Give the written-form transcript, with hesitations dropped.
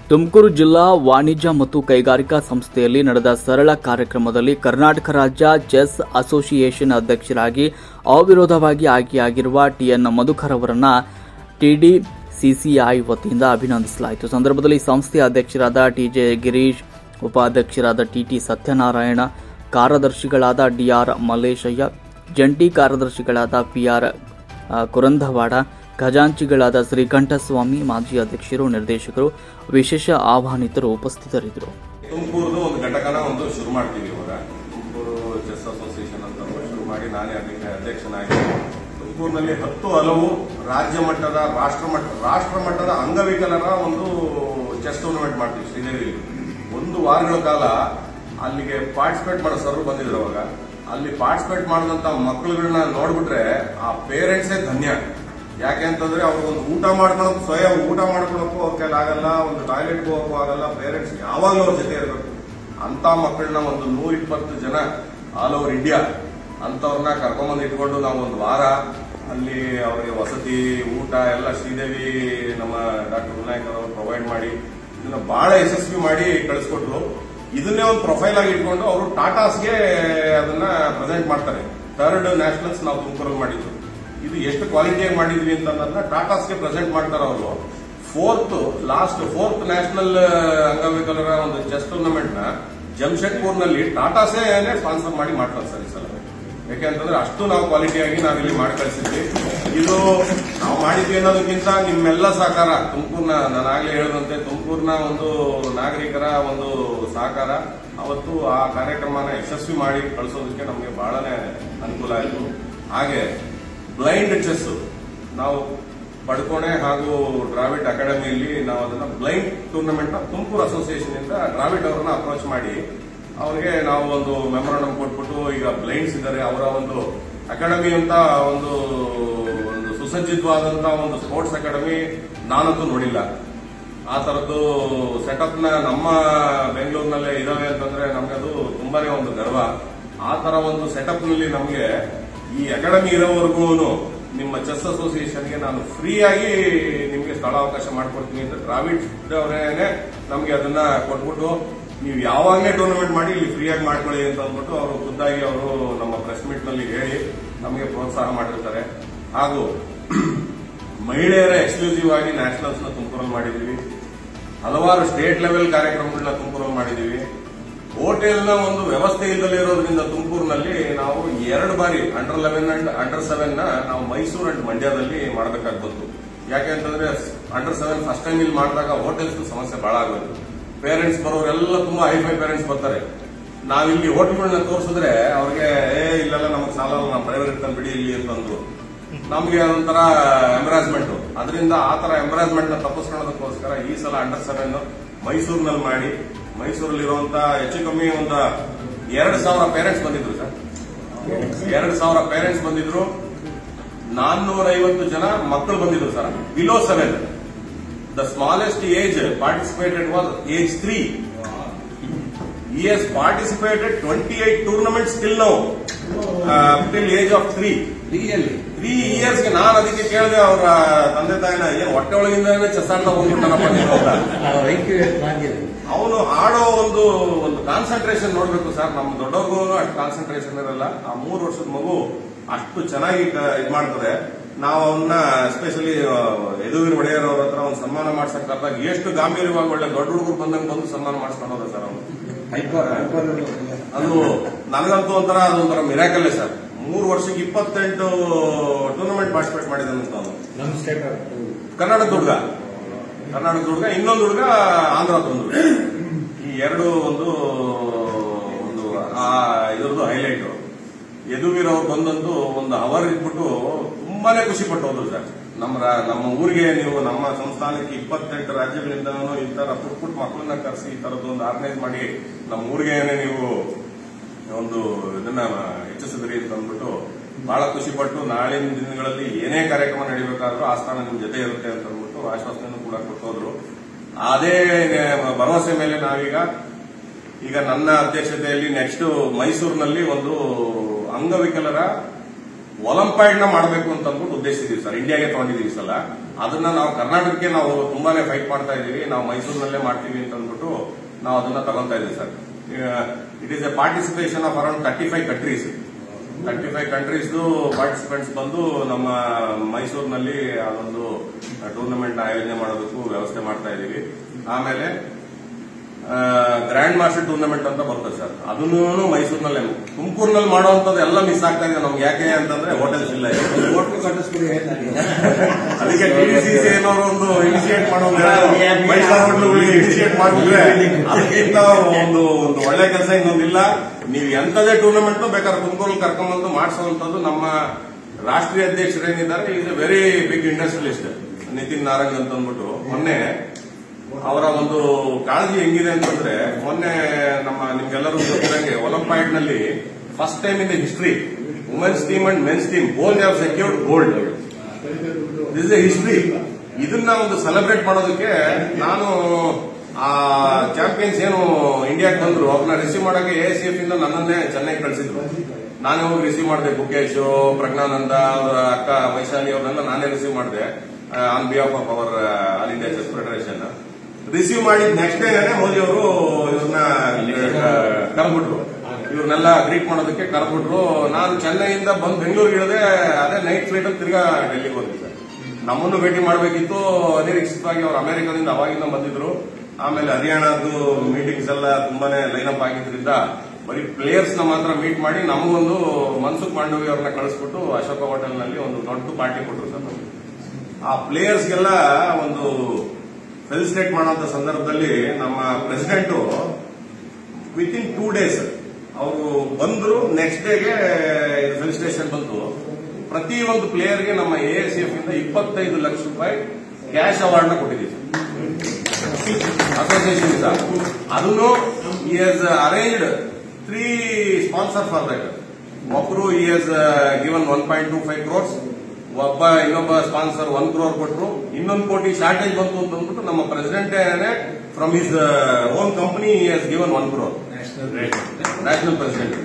ತುಮಕೂರು ಜಿಲ್ಲಾ ವಾಣಿಜ್ಯ ಮತ್ತು ಕೈಗಾರಿಕಾ ಸಂಸ್ಥೆಯಲ್ಲಿ ನಡೆದ ಸರಳ ಕಾರ್ಯಕ್ರಮದಲ್ಲಿ ಕರ್ನಾಟಕ ರಾಜ್ಯ ಚೆಸ್ ಅಸೋಸಿಯೇಷನ್ ಅಧ್ಯಕ್ಷರಾಗಿ ಅವಿರೋಧವಾಗಿ ಆಯ್ಕೆಯಾಗಿರುವ ಟಿಎನ್ ಮಧುಕರ್ ಅವರನ್ನು ಟಿಡಿಸಿಸಿಐ ವತಿಯಿಂದ ಅಭಿನಂದಿಸಲಾಯಿತು. ಸಂದರ್ಭದಲ್ಲಿ ಸಂಸ್ಥೆಯ ಅಧ್ಯಕ್ಷರಾದ ಟಿಜೆ ಗಿರೀಶ್, ಉಪಾಧ್ಯಕ್ಷರಾದ ಟಿಟಿ ಸತ್ಯನಾರಾಯಣ, ಕಾರ್ಯದರ್ಶಿಗಳಾದ ಡಿಆರ್ ಮಲ್ಲೇಶಯ್ಯ, ಜಂಟಿ ಕಾರ್ಯದರ್ಶಿಗಳಾದ ಪಿಆರ್ ಕುರಂದವಾಡ, ಖಜಾಂಚಿಗಳಾದ ಶ್ರೀಕಂಠಸ್ವಾಮಿ, ಮಾಜಿ ಅಧ್ಯಕ್ಷರು, ನಿರ್ದೇಶಕರು, ವಿಶೇಷ ಆಹ್ವಾನಿತರು ಉಪಸ್ಥಿತರಿದ್ದರು. ತುಮಕೂರು ಒಂದು ಘಟಕನ ಶುರು ಮಾಡ್ತೀವಿ. ಇವಾಗ ತುಮಕೂರು ಚೆಸ್ ಅಸೋಸಿಯೇಷನ್ ಅಂತ ಶುರು ಮಾಡಿ ನಾನೇ ಅದಕ್ಕೆ ಅಧ್ಯಕ್ಷನಾಗಿ ತುಮಕೂರಿನಲ್ಲಿ 10 ಹಲವು ರಾಜ್ಯ ಮಟ್ಟದ ರಾಷ್ಟ್ರ ಮಟ್ಟದ ಅಂಗವಿಕಲರ ಒಂದು ಚೆಸ್ ಟೂರ್ನಮೆಂಟ್ ಮಾಡ್ತೀವಿ ಶ್ರೀದೇವಿ. 1 ವಾರಗಳ ಕಾಲ ಅಲ್ಲಿಗೆ ಪಾರ್ಟಿಸಿಪೇಟ್ ಮಾಡೋ ಸರ್ ಬಂದಿದ್ರು. ಅವಾಗ ಅಲ್ಲಿ ಪಾರ್ಟಿಸಿಪೇಟ್ ಮಾಡಿದಂತ ಮಕ್ಕಳುಗಳನ್ನ ನೋಡ್ಬಿಟ್ರೆ ಆ ಪೇರೆಂಟ್ಸೇ ಧನ್ಯ. ಯಾಕೆ ಅಂತಂದ್ರೆ ಅವ್ರು ಒಂದು ಊಟ ಮಾಡ್ಕೊಳಕ್ ಸ್ವಯಂ ಊಟ ಮಾಡ್ಕೊಳಕ್ಕೂ ಅವ್ರ ಕೈಲಿ ಆಗಲ್ಲ, ಒಂದು ಟಾಯ್ಲೆಟ್ಗೆ ಹೋಗಕ್ಕೂ ಆಗಲ್ಲ. ಪೇರೆಂಟ್ಸ್ ಯಾವಾಗಲೂ ಅವ್ರ ಜೊತೆ ಇರಬೇಕು. ಅಂತ ಮಕ್ಕಳನ್ನ 120 ಜನ ಆಲ್ ಓವರ್ ಇಂಡಿಯಾ ಅಂತವ್ರನ್ನ ಕರ್ಕೊಂಬಂದು ಇಟ್ಕೊಂಡು ನಾವು 1 ವಾರ ಅಲ್ಲಿ ಅವರಿಗೆ ವಸತಿ, ಊಟ ಎಲ್ಲ ಶ್ರೀದೇವಿ ನಮ್ಮ ಡಾಕ್ಟರ್ ವಿನಾಯಕ್ ಅವರು ಪ್ರೊವೈಡ್ ಮಾಡಿ ಇದನ್ನ ಬಹಳ ಯಶಸ್ವಿ ಮಾಡಿ ಕಳಿಸ್ಕೊಟ್ರು. ಇದನ್ನೇ ಒಂದು ಪ್ರೊಫೈಲ್ ಆಗಿ ಇಟ್ಕೊಂಡು ಅವರು ಟಾಟಾಸ್ಗೆ ಅದನ್ನ ಪ್ರೆಸೆಂಟ್ ಮಾಡ್ತಾರೆ. 3rd ನ್ಯಾಷನಲ್ಸ್ ನಾವು ತುಮಕೂರಲ್ಲಿ ಮಾಡಿದ್ದು. ಇದು ಎಷ್ಟು ಕ್ವಾಲಿಟಿಯಾಗಿ ಮಾಡಿದ್ವಿ ಅಂತಂದ್ರೆ ಟಾಟಾಸ್ಗೆ ಪ್ರೆಸೆಂಟ್ ಮಾಡ್ತಾರೆ ಅವರು. 4th ನ್ಯಾಷನಲ್ ಅಂಗವಿಕಲರ ಒಂದು ಚೆಸ್ ಟೂರ್ನಮೆಂಟ್ ನ ಜಮ್ಶೆಡ್ಪುರ್ನಲ್ಲಿ ಟಾಟಾಸೇ ಸ್ಪಾನ್ಸರ್ ಮಾಡಿ ಮಾಡ್ತಾರೆ ಸರ್ ಈ ಸಲ. ಯಾಕೆಂತಂದ್ರೆ ಅಷ್ಟು ನಾವು ಕ್ವಾಲಿಟಿಯಾಗಿ ನಾವಿಲ್ಲಿ ಮಾಡಿ ಕಳಿಸಿದ್ವಿ. ಇದು ನಾವು ಮಾಡಿದ್ವಿ ಅನ್ನೋದಕ್ಕಿಂತ ನಿಮ್ಮೆಲ್ಲ ಸಹಕಾರ, ತುಮಕೂರಿನ ನಾನಾಗ್ಲೇ ಹೇಳಿದಂತೆ ತುಮಕೂರಿನ ಒಂದು ನಾಗರಿಕರ ಒಂದು ಸಹಕಾರ ಅವತ್ತು ಆ ಕಾರ್ಯಕ್ರಮನ ಯಶಸ್ವಿ ಮಾಡಿ ಕಳಿಸೋದಕ್ಕೆ ನಮಗೆ ಬಹಳನೇ ಅನುಕೂಲ ಆಯಿತು. ಹಾಗೆ ಬ್ಲೈಂಡ್ ಚೆಸ್ ನಾವು ಪಡ್ಕೋಣೆ ಹಾಗೂ ಡ್ರಾವಿಡ್ ಅಕಾಡೆಮಿಯಲ್ಲಿ ನಾವು ಅದನ್ನ ಬ್ಲೈಂಡ್ ಟೂರ್ನಮೆಂಟ್ ನ ತುಮಕೂರು ಅಸೋಸಿಯೇಷನ್ ಇಂದ ಡ್ರಾವಿಡ್ ಅವರನ್ನ ಅಪ್ರೋಚ್ ಮಾಡಿ ಅವರಿಗೆ ನಾವು ಒಂದು ಮೆಮೊರಾಂಡಮ್ ಕೊಟ್ಬಿಟ್ಟು ಈಗ ಬ್ಲೈಂಡ್ಸ್ ಇದ್ದಾರೆ ಅವರ ಒಂದು ಅಕಾಡೆಮಿ ಅಂತ ಒಂದು ಸುಸಜ್ಜಿತವಾದಂತಹ ಒಂದು ಸ್ಪೋರ್ಟ್ಸ್ ಅಕಾಡೆಮಿ ನಾನಂತೂ ನೋಡಿಲ್ಲ. ಆ ತರದ್ದು ಸೆಟಪ್ ನ ನಮ್ಮ ಬೆಂಗಳೂರಿನಲ್ಲೇ ಇದಾವೆ ಅಂತಂದ್ರೆ ನಮ್ಗೆ ಅದು ತುಂಬಾನೇ ಒಂದು ಗರ್ವ. ಆ ತರ ಒಂದು ಸೆಟಪ್ ನಲ್ಲಿ ನಮ್ಗೆ ಈ ಅಕಾಡೆಮಿ ಇರೋವರೆಗೂ ನಿಮ್ಮ ಚೆಸ್ ಅಸೋಸಿಯೇಷನ್ಗೆ ನಾನು ಫ್ರೀ ಆಗಿ ನಿಮ್ಗೆ ಸ್ಥಳಾವಕಾಶ ಮಾಡಿಕೊಡ್ತೀನಿ ಅಂತ ಡ್ರಾವಿಡ್ ಅವರೇನೆ ನಮ್ಗೆ ಅದನ್ನ ಕೊಟ್ಬಿಟ್ಟು ನೀವು ಯಾವಾಗಲೇ ಟೂರ್ನಮೆಂಟ್ ಮಾಡಿ ಇಲ್ಲಿ ಫ್ರೀ ಆಗಿ ಮಾಡ್ಕೊಳ್ಳಿ ಅಂತ ಅಂದ್ಬಿಟ್ಟು ಅವರು ಖುದ್ದಾಗಿ ಅವರು ನಮ್ಮ ಪ್ರೆಸ್ ಮೀಟ್ ನಲ್ಲಿ ಹೇಳಿ ನಮಗೆ ಪ್ರೋತ್ಸಾಹ ಮಾಡಿರ್ತಾರೆ. ಹಾಗೂ ಮಹಿಳೆಯರ ಎಕ್ಸ್ಕ್ಲೂಸಿವ್ ಆಗಿ ನ್ಯಾಷನಲ್ಸ್ ನ ತುಮಕೂರಲ್ಲಿ ಮಾಡಿದೀವಿ. ಹಲವಾರು ಸ್ಟೇಟ್ ಲೆವೆಲ್ ಕಾರ್ಯಕ್ರಮಗಳನ್ನ ತುಮಕೂರಲ್ಲಿ ಮಾಡಿದೀವಿ. ಹೋಟೆಲ್ನ ಒಂದು ವ್ಯವಸ್ಥೆ ಇಲ್ಲದೆ ಇರೋದ್ರಿಂದ ತುಮಕೂರಿನಲ್ಲಿ ನಾವು 2 ಬಾರಿ ಅಂಡರ್ 11 ಅಂಡ್ ಅಂಡರ್ 7 ನ ನಾವು ಮೈಸೂರು ಅಂಡ್ ಮಂಡ್ಯದಲ್ಲಿ ಮಾಡಬೇಕಾಗಿ ಬಂತು. ಯಾಕೆ ಅಂತಂದ್ರೆ ಅಂಡರ್ 7 ಫಸ್ಟ್ ಟೈಮ್ ಇಲ್ಲಿ ಮಾಡಿದಾಗ ಹೋಟೆಲ್ಸ್ ಸಮಸ್ಯೆ ಬಹಳ ಆಗೋದು. ಪೇರೆಂಟ್ಸ್ ಬರೋರೆಲ್ಲ ತುಂಬಾ ಹೈಫೈ ಪೇರೆಂಟ್ಸ್ ಬರ್ತಾರೆ. ನಾವಿಲ್ಲಿ ಹೋಟೆಲ್ಗಳನ್ನ ತೋರಿಸಿದ್ರೆ ಅವ್ರಿಗೆ ಇಲ್ಲೆಲ್ಲ ನಮಗೆ ಸಾಲ, ನಮ್ಮ ಡ್ರೈವರ್ ಇರ್ತಾನೆ ಬಿಡಿ ಇಲ್ಲಿ ಅಂತಂದ್ರು. ನಮ್ಗೆ ಅದೊಂಥರ ಎಂಬರಾಸ್ಮೆಂಟ್. ಅದರಿಂದ ಆ ತರ ಎಂಬರಾಸ್ಮೆಂಟ್ ನ ತಪ್ಪಿಸ್ಕೊಳ್ಳೋದಕ್ಕೋಸ್ಕರ ಈ ಸಲ ಅಂಡರ್ 7 ಮೈಸೂರಿನಲ್ಲಿ ಮಾಡಿ, ಮೈಸೂರಲ್ಲಿರುವಂತ ಹೆಚ್ಚು ಕಮ್ಮಿ ಒಂದು 2,000 ಪೇರೆಂಟ್ಸ್ ಬಂದಿದ್ರು ಸರ್. 2,000 ಪೇರೆಂಟ್ಸ್ ಬಂದಿದ್ರು. 450 ಜನ ಮಕ್ಕಳು ಬಂದಿದ್ರು sir. Below 7. The smallest age participated was age 3. He has participated 28 tournaments till now, till age of 3. 3 years. ನಾನು ಅದಕ್ಕೆ ಕೇಳಿದೆ ಅವರ ತಂದೆ ತಾಯಿನ, ಏನ್ ಹೊಟ್ಟೆ ಒಳಗಿಂದ ಚೆಸ್ ಆಡ್ತಾ ಹೋಗ್ಬಿಟ್ಟನಪ್ಪ ಅವನು ಆಡೋ ಒಂದು ಕಾನ್ಸಂಟ್ರೇಷನ್ ನೋಡ್ಬೇಕು ಸರ್. ನಮ್ಮ ದೊಡ್ಡವ್ರಿಗೂ ಅಷ್ಟು ಕಾನ್ಸಂಟ್ರೇಷನ್ ಇರಲ್ಲ. ಆ 3 ವರ್ಷದ ಮಗು ಅಷ್ಟು ಚೆನ್ನಾಗಿ ಇದ್ ಮಾಡ್ತದೆ. ನಾವು ಅವನ್ನ ಎಸ್ಪೆಷಲಿ ಯದುವೀರ್ ಒಡೆಯರ್ ಅವ್ರ ಹತ್ರ ಒಂದು ಸನ್ಮಾನ ಮಾಡ್ಸಕ್ ಕರೆದಾಗ ಎಷ್ಟು ಗಾಂಭೀರ್ಯವಾಗಿ ಒಳ್ಳೆ ದೊಡ್ಡ ಹುಡುಗರು ಬಂದು ಸನ್ಮಾನ ಮಾಡಿಸ್ಕೊಂಡವ್ರೆ ಸರ್ ಅವನು. ಅದು ನನಗಂತೂ ಅದೊಂಥರ ಮಿರಾಕಲ್ಲೇ ಸರ್. 3 ವರ್ಷಕ್ಕೆ 28 ಟೂರ್ನಮೆಂಟ್ ಪಾರ್ಟಿಸಿಪೇಟ್ ಮಾಡಿದಂತ ಅವನು. ಕರ್ನಾಟಕದ ಹುಡುಗ, ಇನ್ನೊಂದು ಹುಡುಗ ಆಂಧ್ರದ ಒಂದು. ಈ 2 ಇದರದ್ದು ಹೈಲೈಟ್. ಯದುವೀರ್ ಅವ್ರು ಬಂದಂತೂ ಒಂದು ಅವರ್ ಇಟ್ಬಿಟ್ಟು ತುಂಬಾನೇ ಖುಷಿ ಪಟ್ಟು ಹೋದ್ರು ಸರ್. ನಮ್ಮ ಊರಿಗೆ ನೀವು ನಮ್ಮ ಸಂಸ್ಥಾನಕ್ಕೆ 28 ರಾಜ್ಯಗಳಿಂದ ಈ ತರ ಪುಟ್ ಮಕ್ಕಳನ್ನ ಕರೆಸಿ ಈ ತರದ್ದು ಒಂದು ಆರ್ಗನೈಸ್ ಮಾಡಿ ನಮ್ಮ ಊರಿಗೆ ನೀವು ಒಂದು ಇದನ್ನ ಹೆಚ್ಚಿಸಿದ್ರಿ ಅಂತ ಅಂದ್ಬಿಟ್ಟು ಬಹಳ ಖುಷಿ ಪಟ್ಟು ನಾಳಿನ ದಿನಗಳಲ್ಲಿ ಏನೇ ಕಾರ್ಯಕ್ರಮ ನಡೀಬೇಕಾದ್ರೂ ಆ ಸ್ಥಾನ ನಿಮ್ ಜೊತೆ ಇರುತ್ತೆ ಅಂತ ಅಂದ್ಬಿಟ್ಟು ಆಶ್ವಾಸನೆಯನ್ನು ಕೂಡ ಕೊಟ್ಟೋದ್ರು. ಅದೇ ಭರವಸೆ ಮೇಲೆ ಈಗ ನನ್ನ ಅಧ್ಯಕ್ಷತೆಯಲ್ಲಿ ನೆಕ್ಸ್ಟ್ ಮೈಸೂರಿನಲ್ಲಿ ಒಂದು ಅಂಗವಿಕಲರ ಒಲಿಂಪಿಯಾಡ್ ನ ಮಾಡಬೇಕು ಅಂತ ಅಂದ್ಬಿಟ್ಟು ಉದ್ದೇಶಿದ್ದೀವಿ ಸರ್. ಇಂಡಿಯಾಗೆ ತಗೊಂಡಿದ್ದೀವಿ ಸಲ. ಅದನ್ನ ನಾವು ಕರ್ನಾಟಕಕ್ಕೆ ನಾವು ತುಂಬಾನೇ ಫೈಟ್ ಮಾಡ್ತಾ ಇದೀವಿ. ನಾವು ಮೈಸೂರಿನಲ್ಲೇ ಮಾಡ್ತೀವಿ ಅಂತ ಅಂದ್ಬಿಟ್ಟು ನಾವು ಅದನ್ನ ತಗೊಂತಾ ಇದೀವಿ sir. It is A participation of around 35 countries. 35 countries participants ಬಂದು ನಮ್ಮ ಮೈಸೂರಿನಲ್ಲಿ ಅದೊಂದು ಟೂರ್ನಮೆಂಟ್ ಆಯೋಜನೆ ಮಾಡೋದಕ್ಕೂ ವ್ಯವಸ್ಥೆ ಮಾಡ್ತಾ ಇದೀವಿ. ಆಮೇಲೆ ಗ್ರ್ಯಾಂಡ್ ಮಾಸ್ಟರ್ ಟೂರ್ನಮೆಂಟ್ ಅಂತ ಬರ್ತದೆ ಸರ್. ಅದನ್ನು ಮೈಸೂರಿನಲ್ಲೇ, ತುಮಕೂರಿನಲ್ಲಿ ಮಾಡುವಂತದ್ದು ಎಲ್ಲ ಮಿಸ್ ಆಗ್ತಾ ಇದೆ ನಮ್ಗೆ. ಯಾಕೆ ಅಂತಂದ್ರೆ ಹೋಟೆಲ್ಸ್ ಇಲ್ಲ. ಅದಕ್ಕೆ ಟಿಡಿಸಿಸಿ ಏನೋರು ಒಂದು ಇನಿಷಿಯೇಟ್ ಮಾಡೋದು, ಮೈಸೂರು ಹೋಟೆಲ್ಗಳಿಗೆ ಇನಿಷಿಯೇಟ್ ಮಾಡಿದ್ರೆ ಅದಕ್ಕಿಂತ ಒಂದು ಒಳ್ಳೆ ಕೆಲಸ ಇನ್ನೊಂದಿಲ್ಲ. ನೀವು ಎಂತದೇ ಟೂರ್ನಮೆಂಟ್ ಬೇಕಾದ್ರೆ ತುಮಕೂರಲ್ಲಿ ಕರ್ಕೊಂಡ್ಬಂದು ಮಾಡಿಸುವಂತದ್ದು ನಮ್ಮ ರಾಷ್ಟ್ರೀಯ ಅಧ್ಯಕ್ಷರೇನಿದ್ದಾರೆ, is a very big industrialist Nitin Narang ಅಂತ ಅಂದ್ಬಿಟ್ಟು. ಮೊನ್ನೆ ಅವರ ಒಂದು ಕಾಳಜಿ ಹೆಂಗಿದೆ ಅಂತಂದ್ರೆ, ಮೊನ್ನೆ ನಿಮ್ಗೆಲ್ಲರೂ ಗೊತ್ತಿರಂಗೆ ಒಲಿಂಪಿಯಾಡ್ ನಲ್ಲಿ first time in the history women's team and men's team both have secured gold. This is a history. ಇದನ್ನ ಒಂದು ಸೆಲೆಬ್ರೇಟ್ ಮಾಡೋದಕ್ಕೆ ನಾನು ಆ ಚಾಂಪಿಯನ್ಸ್ ಏನು ಇಂಡಿಯಾಗೆ ಬಂದ್ರು ಅವ್ರನ್ನ ರಿಸೀವ್ ಮಾಡಕ್ಕೆ AICF ಇಂದ ನನ್ನನ್ನೇ ಚೆನ್ನೈಗೆ ಕಳಿಸಿದ್ರು. ನಾನೇ ಹೋಗಿ ರಿಸೀವ್ ಮಾಡಿದೆ. ಗುಕೇಶ್, ಪ್ರಜ್ಞಾನಂದ, ಅವರ ಅಕ್ಕ ವೈಶಾಲಿ ಅವ್ರನ್ನೆಲ್ಲ ನಾನೇ ರಿಸೀವ್ ಮಾಡಿದೆ on behalf of our all India chess federation. Receive ಮಾಡಿದ ನೆಕ್ಸ್ಟ್ ಡೇ ಮೋದಿ ಅವರು ಇವ್ರನ್ನ ಕರೆದ್ಬಿಟ್ರು. ಇವ್ರನ್ನೆಲ್ಲ ಗ್ರೀಟ್ ಮಾಡೋದಕ್ಕೆ ಕರೆದ್ಬಿಟ್ರು. ನಾನು ಚೆನ್ನೈಯಿಂದ ಬಂದು ಬೆಂಗಳೂರಿಗೆ ಇಳಿದೆ. ಅದೇ ನೈಟ್ ಫ್ಲೈಟ್ ಅಲ್ಲಿ ತಿರ್ಗಾ ಡೆಲ್ಲಿಗೆ ಹೋಗಿದ್ದೆ ಸರ್. ನಮ್ಮನ್ನು ಭೇಟಿ ಮಾಡಬೇಕಿತ್ತು. ಅನಿರೀಕ್ಷಿತವಾಗಿ ಅವರು ಅಮೆರಿಕದಿಂದ ಅವಾಗಿಂದ ಬಂದಿದ್ರು. ಆಮೇಲೆ ಹರಿಯಾಣದ್ದು ಮೀಟಿಂಗ್ಸ್ ಎಲ್ಲ ತುಂಬಾನೇ ಲೈನ್ ಅಪ್ ಆಗಿದ್ರಿಂದ ಬರೀ ಪ್ಲೇಯರ್ಸ್ ನ ಮಾತ್ರ ಮೀಟ್ ಮಾಡಿ ನಮಗೊಂದು ಮನ್ಸುಖ್ ಮಾಂಡವಿ ಅವ್ರನ್ನ ಕಳಿಸ್ಬಿಟ್ಟು ಅಶೋಕ ಹೋಟೆಲ್ ನಲ್ಲಿ ಒಂದು ದೊಡ್ಡ ಪಾರ್ಟಿ ಕೊಟ್ಟರು ಸರ್. ಆ ಪ್ಲೇಯರ್ಸ್ಗೆಲ್ಲ ಒಂದು ಫೆಲಿಸಿಟೇಟ್ ಮಾಡುವಂತ ಸಂದರ್ಭದಲ್ಲಿ ನಮ್ಮ ಪ್ರೆಸಿಡೆಂಟ್ ವಿತಿನ್ 2 days ಅವರು ಬಂದ್ರು. ನೆಕ್ಸ್ಟ್ ಡೇಗೆ ಫೆಲಿಸಿಟೇಷನ್ ಬಂತು. ಪ್ರತಿ ಒಂದು ಪ್ಲೇಯರ್ಗೆ ನಮ್ಮ AICF ಇಂದ 25 ಲಕ್ಷ ರೂಪಾಯಿ ಕ್ಯಾಶ್ ಅವಾರ್ಡ್ ನ ಕೊಟ್ಟಿದ್ದೀವಿ ಅಸೋಸಿಯೇಷನ್ ಇಂದ. ಅದನ್ನು he has arranged 3 sponsors for that. ಒಬ್ರು he has given 1.25 crores, ಇನ್ನೊಬ್ಬ ಸ್ಪಾನ್ಸರ್ 1 crore ಕೊಟ್ಟರು. 1 ಕೋಟಿ ಶಾರ್ಟೇಜ್ ಬಂತು ಅಂತ ಅಂದ್ಬಿಟ್ಟು ನಮ್ಮ president from his own company he has given 1 crore national president.